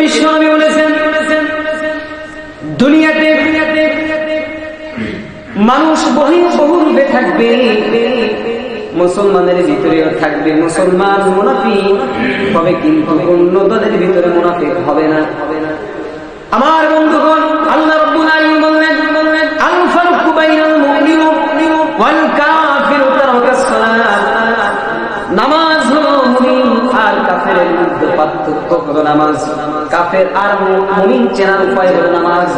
বিশ্বনবী বলেছেন দুনিয়াতে মানুষ বহুরূপে থাকবে, মুসলমানের ভিতরেও থাকবে মুসলমান মুনাফিক হবে, কিন্তু অন্য দলের ভিতরে মুনাফিক হবে না। আমার বন্ধুগণ, আল্লাহ রাব্বুল আলামিন বললেন আল ফারকু বাইনাল মুমিনি ওয়াল কাফির তারাকাস সালাত। নামাজ হলো মুমিন আর কাফেরের মধ্যে পার্থক্য হলো নামাজ। কাফের আর মুমিন চেনার উপায় হলো নামাজ।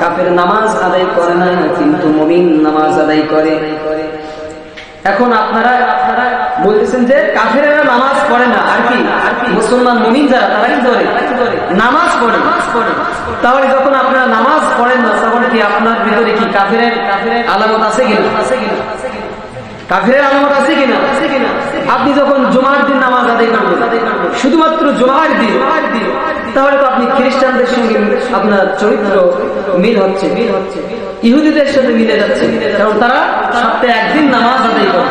কাফের নামাজ আদায় করে না, কিন্তু মুমিন নামাজ আদায় করে। এখন আপনারা বলতেছেন যে কাফেরেরা নামাজ পড়ে না, আর কি মুসলমান মুমিন যারা তারা কি করে? নামাজ পড়ে। তাহলে যখন আপনারা নামাজ পড়েন না, তখন কি আপনার ভিতরে কি কাফেরের আলামত আছে কিনা? কাফেরের আলামত আছে কিনা? আপনি যখন জুমার দিন নামাজ আদায় করবেন, শুধুমাত্র জুমার দিন, তাহলে তো আপনি খ্রিস্টানদের সঙ্গে আপনার চরিত্র মিল হচ্ছে, ইহুদিদের সাথে মিলে যাচ্ছে, কারণ তারা সপ্তাহে একদিন নামাজ আদায় করে।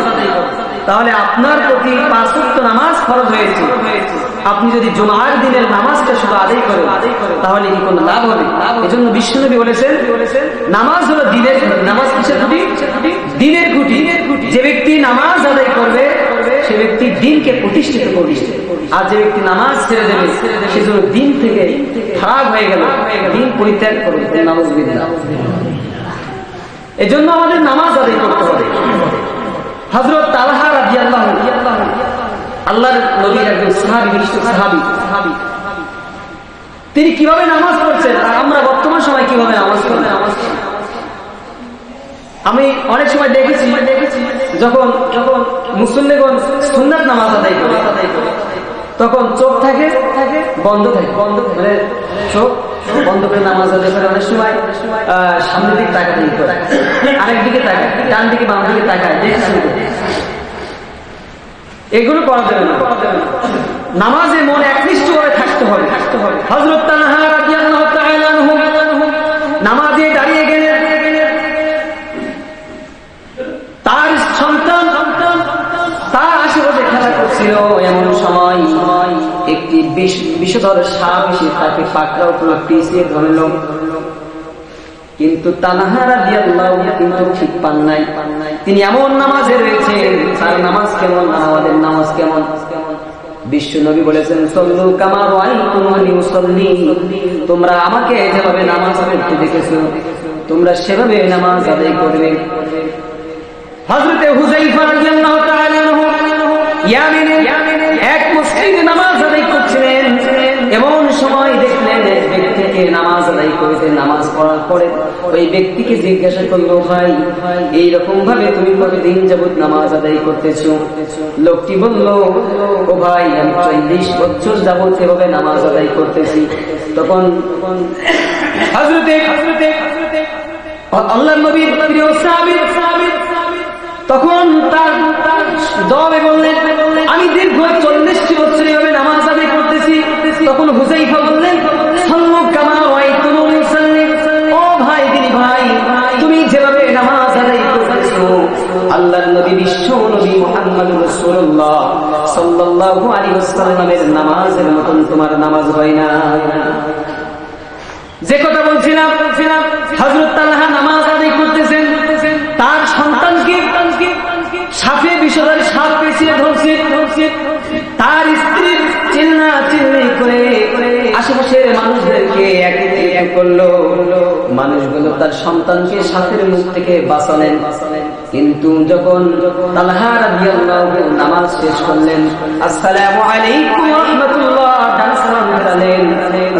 তাহলে আপনার প্রতি 5 ওয়াক্ত নামাজ ফরজ হয়েছে। আপনি যদি জুমার দিনের নামাজটা শুধু আদায় করেন, তাহলে কি কোনো লাভ হবে? এজন্য বিশ্বনবী বলেছেন নামাজ হলো দিনের খুঁটি। নামাজ কিসের খুঁটি? দিনের খুঁটি। যে ব্যক্তি নামাজ আদায় করবে সে ব্যক্তি দিনকে প্রতিষ্ঠিত করবে, আর যে ব্যক্তি নামাজ ছেড়ে দেবে সেজন্য দিন থেকে খারাপ হয়ে গেল, দিন পরিত্যাগ করবে। নাউযুবিল্লাহ। এজন্য আমাদের নামাজ আদায় করতে হবে। হযরত তালহা রাদিয়াল্লাহু আনহু আল্লাহর নবীর একজন সাহাবী, বিশিষ্ট সাহাবী, তিনি কিভাবে নামাজ পড়ছেন আর আমরা বর্তমান সময় কিভাবে নামাজ পড়ি। আমি অনেক সময় দেখেছি যখন মুসল্লিগণ সুন্নাত নামাজ আদায় করে, তখন চোখ থাকে বন্ধ থাকে, মানে চোখ বন্ধ করে নামাজ আদায় করে। অনেক সময় সামনের দিকে তাকাতাকি করে, আরেক দিকে তাকায়, ডান দিকে বাম দিকে তাকায়, দেখেছি। এগুলো করা যাবে না। নামাজে মন একনিষ্ঠভাবে থাকতে হবে। হযরত তালহা রাদিয়াল্লাহু তাআলা আনহু নামাজে দাঁড়িয়ে গেলেন, তার সন্তান তার আশেপাশে খেলা করছিল। এমন সময় একটি বিষধর সাপ এসে তাকে পাকড়াও করে পিছিয়ে ধরল, কিন্তু তালহা রাদিয়াল্লাহু কিন্তু ঠিক পান নাই। তিনি এমন নামাজে রয়েছেন, তার নামাজ কেমন, আমাদের নামাজ কেমন। বিশ্ব নবী বলেছেন সাল্লু কামা রাআইতুমুনি উসাল্লি, তোমরা আমাকে যেভাবে নামাজ পড়তে দেখেছো তোমরা সেভাবে নামাজ আদায় করবে। হযরত হুযায়ফা রাদিয়াল্লাহু তাআলা আনহু ইয়ামিনে এক মসজিদে নামাজ আদায় করছিলেন। এমন সময় দেখলেন এক ব্যক্তিকে নামাজ আদায় করতে, নামাজ পড়ার পরে ওই ব্যক্তিকে জিজ্ঞাসা করলো, ভাই এইরকম ভাবে তুমি কতদিন যাবত নামাজ আদায় করতেছো? লোকটি বলল, ও ভাই আমি 40 বছর যাবত এভাবে নামাজ আদায় করতেছি। তখন হযরতে আল্লাহর নবীর প্রিয় সাহাবী তখন তার জবাবে বললেন, আমি দীর্ঘ 40 বছর এভাবে নামাজ আদায় করতেছি। তখন হুযায়ফা বললেন, সাল্লু কামা রাআইতুমুনি উসাল্লি, ও ভাই দিনী ভাই, তুমি যেভাবে নামাজ আদায় করতেছো আল্লাহর নবী বিশ্ব নবী মুহাম্মদুর রাসূলুল্লাহ সাল্লাল্লাহু আলাইহি ওয়াসাল্লামের নামাজের মতন তোমার নামাজ হয় না। যে কথা বলছিলাম, হযরত তালহা নামাজ আদায় করতেছেন, তার সন্তানকে সাপে বিষধর সাপ পেঁচিয়ে ধরছে। তার স্ত্রী চিল্লাচিল্লি করে আশেপাশের মানুষদেরকে একত্রিত করলো। মানুষগুলো তার সন্তানকে সাপের মুখ থেকে বাঁচালেন। কিন্তু যখন তালহা রাদিয়াল্লাহু আনহু নামাজ শেষ করলেন, আসসালামু আলাইকুম ওয়া রাহমাতুল্লাহ ডানে সালাম ফেরালেন,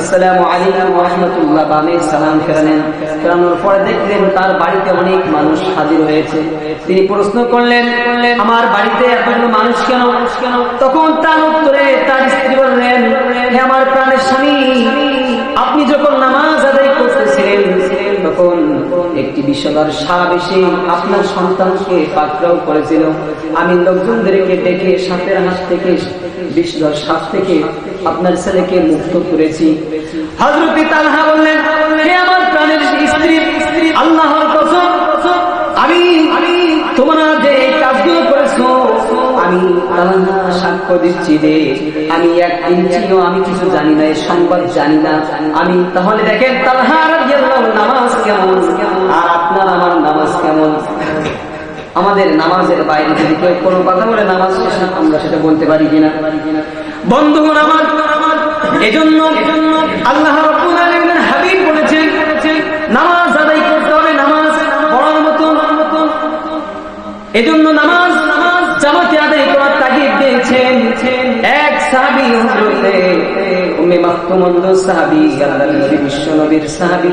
আসসালামু আলাইকুম ওয়া রাহমাতুল্লাহ বামে সালাম ফেরালেন। ফেরানোর পরে দেখলেন তার বাড়িতে অনেক মানুষ হাজির হয়েছে। তিনি প্রশ্ন করলেন, আমার বাড়িতে এতগুলো মানুষ কেন? তখন তার উত্তরে তার স্ত্রী বললেন, হে আমার প্রাণের স্বামী, আপনি যখন নামাজ আদায় করতেছিলেন তখন একটি বিষধর সাপ এসে আপনার সন্তানকে পাকড়াও করেছিল। আমি লোকজনদেরকে ডেকে সাপের হাত থেকে, বিষধর সাপ থেকে আপনার ছেলেকে মুক্ত করেছি। হযরত তালহা বললেন, হে আমার প্রাণের স্ত্রী, আল্লাহর কসম আমি তোমরা যে এই কাজগুলো করেছো আমি তাআলা সাক্ষ্য দিচ্ছি যে আমি এক ইঞ্চিও আমি কিছু জানি না, এই সংবাদ জানি না আমি। তাহলে দেখেন তালহা রাদিয়াল্লাহু নামাজ কেমন আর আপনার আমার নামাজ কেমন। আমাদের নামাজের বাইরে যদি কেউ কোনো কথা বলে নামাজ শেষ না, আমরা সেটা বলতে পারি কিনা? বন্ধুগণ আমার, এজন্য আল্লাহ রাব্বুল আলামিন হাবিব বলেছেন নামাজ আদায় করতে হবে, নামাজ পড়ার মতো। এজন্য নামাজ জামাতে আদায় করার তাগিদ দিয়েছেন এক সাহাবী, হযরতে উম্মে মাকতুম সাহাবী, আল্লাহর নবী বিশ্ব নবীর সাহাবী।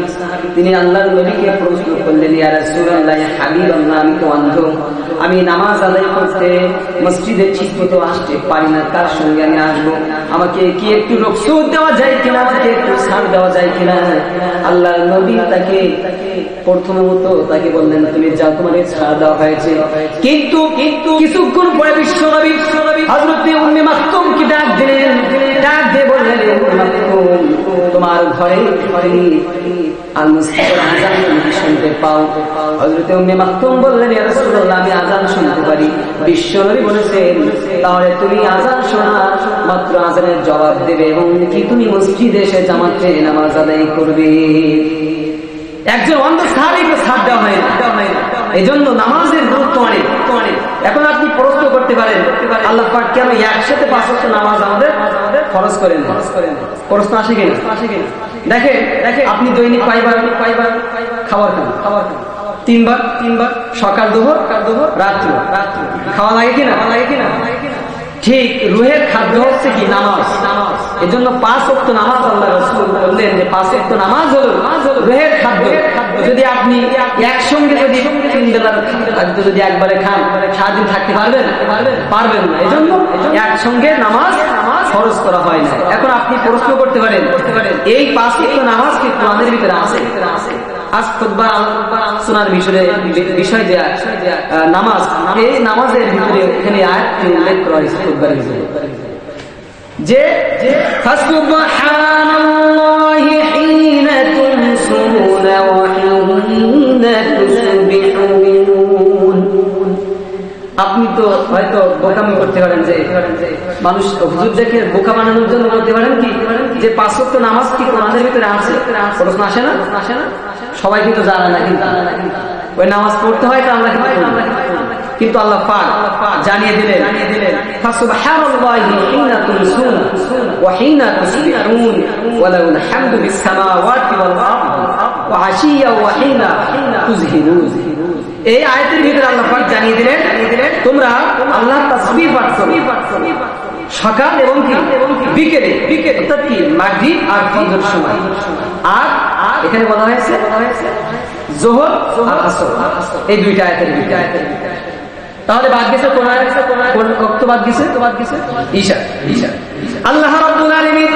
তিনি আল্লাহর নবীকে প্রশ্ন করলেন, ইয়া রাসূলুল্লাহ, হাবিবাল্লাহ, আমি তো অন্ধ, আমি নামাজ আদায় করতে মসজিদে ঠিক মতো আসতে পারি না, কার সঙ্গে আমি আসবো? আমাকে কি একটু রুখসত দেওয়া যায় কিনা, আমাকে একটু ছাড় দেওয়া যায় কিনা? আল্লাহর নবী তাকে প্রথমত তাকে বললেন, তুমি যাও, তোমাকে ছাড় দেওয়া হয়েছে। কিন্তু কিছুক্ষণ পরে বিশ্ব নবী হযরতে উম্মে মাকতুমকে ডাক দিলেন, ডাক দিয়ে বললেন, উম্মে মাকতুম, তোমার ঘরে আল মুসলিমের আযান তুমি শুনতে পাও? হযরতে উম্মে মাকতুম বললেন, ইয়া রাসূলুল্লাহ, আমি আযান শুনতে পারি। বিশ্ব নবী বলেছেন, তাহলে তুমি আযান শোনা মাত্র আযানের জবাব দেবে এবং কি তুমি মসজিদে এসে জামাতে নামাজ আদায় করবে। একজন অন্ধ সাহাবীকে ছাড় দেওয়া হয় না। এই জন্য নামাজের গুরুত্ব অনেক। এখন আপনি প্রশ্ন করতে পারেন, আল্লাহ পাক কেন একসাথে 5 ওয়াক্ত নামাজ আমাদের ফরজ করেন? প্রশ্ন আসে কিনা? দেখেন আপনি দৈনিক কয়বার খাবার খান? 3 বার, সকাল দুপুর রাত্রি। খাওয়া লাগে কিনা? ঠিক রুহের খাদ্য হচ্ছে কি? নামাজ। এজন্য 5 ওয়াক্ত নামাজ আল্লাহ রাসূল বললেন যে 5 ওয়াক্ত নামাজ হলো রুহের খাদ্য। যদি আপনি একসঙ্গে যদি 3 বেলার খাদ্য যদি একবারে খান, সারাদিন থাকতে পারবেন না। এজন্য একসঙ্গে নামাজ ফরজ করা হয় না। এখন আপনি প্রশ্ন করতে পারেন, এই 5 ওয়াক্ত নামাজ কি কোরআনের ভিতরে আছে? আজ খুতবা শোনার বিষয় যে নামাজ, এই নামাজের ভিতরে এখানে আয়াতটি উল্লেখ করা হয়েছে খুতবার ভিতরে যে ফাসুবহানাল্লাহি হিনা তুমসুনা ওয়া হিনা তুসবিহুন। আপনি তো হয়তো বোকামি করতে পারেন যে মানুষ হুজুরদেরকে বোকা বানানোর জন্য করতে পারেন কি যে 5 ওয়াক্ত নামাজ কি কোরআনের ভিতরে আছে? প্রশ্ন আসে না? সবাই কিন্তু জানে না, কিন্তু ওই নামাজ পড়তে হয় তো আমরা কিন্তু আল্লাহ পাক জানিয়ে দিলেন, ফাসুবহানাল্লাহি হিনা তুমসুনা ওয়া হিনা তুসবিহুন ওয়া লাহুল হামদু বিস সামাওয়াতি ওয়াল আরদি ওয়া আশিয়া ওয়া হিনা তুযহিরুন। এই আয়াতের ভিতরে আল্লাহ পাক জানিয়ে দিলেন তোমরা আল্লাহর তাসবিহ পাঠ করো সকাল এবং বিকেলে, অর্থাৎ কি মাগরিব আর ফজর সময়। আর এখানে বলা হয়েছে যোহর আর আসর, এই 2টা আয়াতের ভিতরে। তাহলে বাদ গেছে কোন ওয়াক্ত? বাদ গেছে ঈশা। আল্লাহ রাব্বুল আলামিন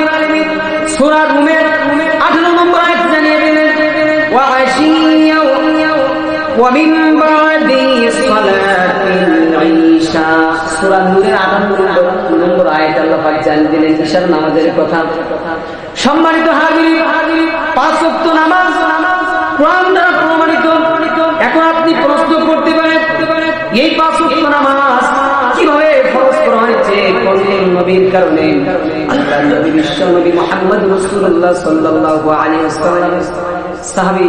সূরা রুমের 18 নম্বর আয়াত জানিয়ে দিলেন, ওয়া আশিয়া ওয়া মিন বাদি সালাতিল ঈশা। সূরা নূরের 58 নম্বর আয়াত আল্লাহ পাক জানিয়ে দিলেন ঈশার নামাজের কথা। সম্মানিত হাজির, 5 ওয়াক্ত নামাজ কোরআন দ্বারা প্রমাণিত। এখন আপনি প্রশ্ন করতে পারেন, এই 5 ওয়াক্ত নামাজ কিভাবে ফরজ করা হয়েছে? কোন নবীর কারণে? আল্লাহর নবী বিশ্ব নবী মুহাম্মদ রাসূলুল্লাহ সাল্লাল্লাহু আলাইহি ওয়াসাল্লাম সাহাবী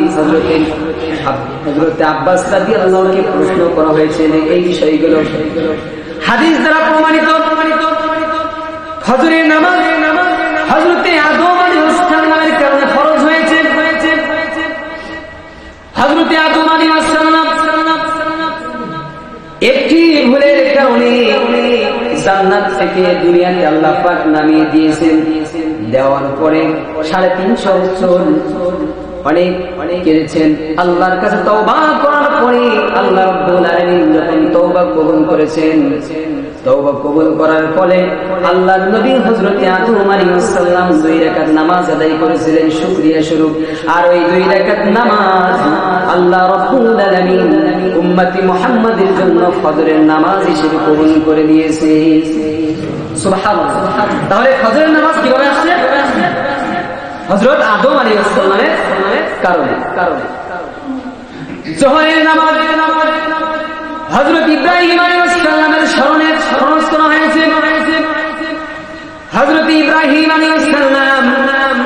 হযরত আব্বাস রাদিয়াল্লাহু আনহুকে প্রশ্ন করা হয়েছে এই বিষয়গুলো। হাদিস দ্বারা প্রমাণিত ফজরের নামাজ হযরত আদম আলাইহিস সালামের কারণে ফরজ হয়েছে। হযরত আদম আলাইহিস সালাম একটি ভুলের কারণে জান্নাত থেকে দুনিয়াতে আল্লাহ পাক নামিয়ে দিয়েছেন। দেওয়ার পরে 350 বছর অনেক কেঁদেছেন। আল্লাহর কাছে তওবা করার পরে আল্লাহ রাব্বুল আলামিন যখন তওবা কবুল করেছেন, তওবা কবুল করার ফলে আল্লাহর নবী হযরত আদম আলাইহিস সালাম 2 রাকাত নামাজ আদায় করেছিলেন শুকরিয়া স্বরূপ। আর ওই 2 রাকাত নামাজ আল্লাহ রাব্বুল আলামিন উম্মতি মুহাম্মাদের জন্য ফজরের নামাজ হিসেবে কবুল করে দিয়েছে। সুবহানাল্লাহ। তাহলে ফজরের নামাজ কিভাবে আসছে? হযরত আদম আলাইহিস সালামের কারণে। যোহরের নামাজ হযরত ইব্রাহিম আলাইহিস সালামের স্মরণে খরচ করা হয়েছে। হযরত ইব্রাহিম আলাইহিস সালাম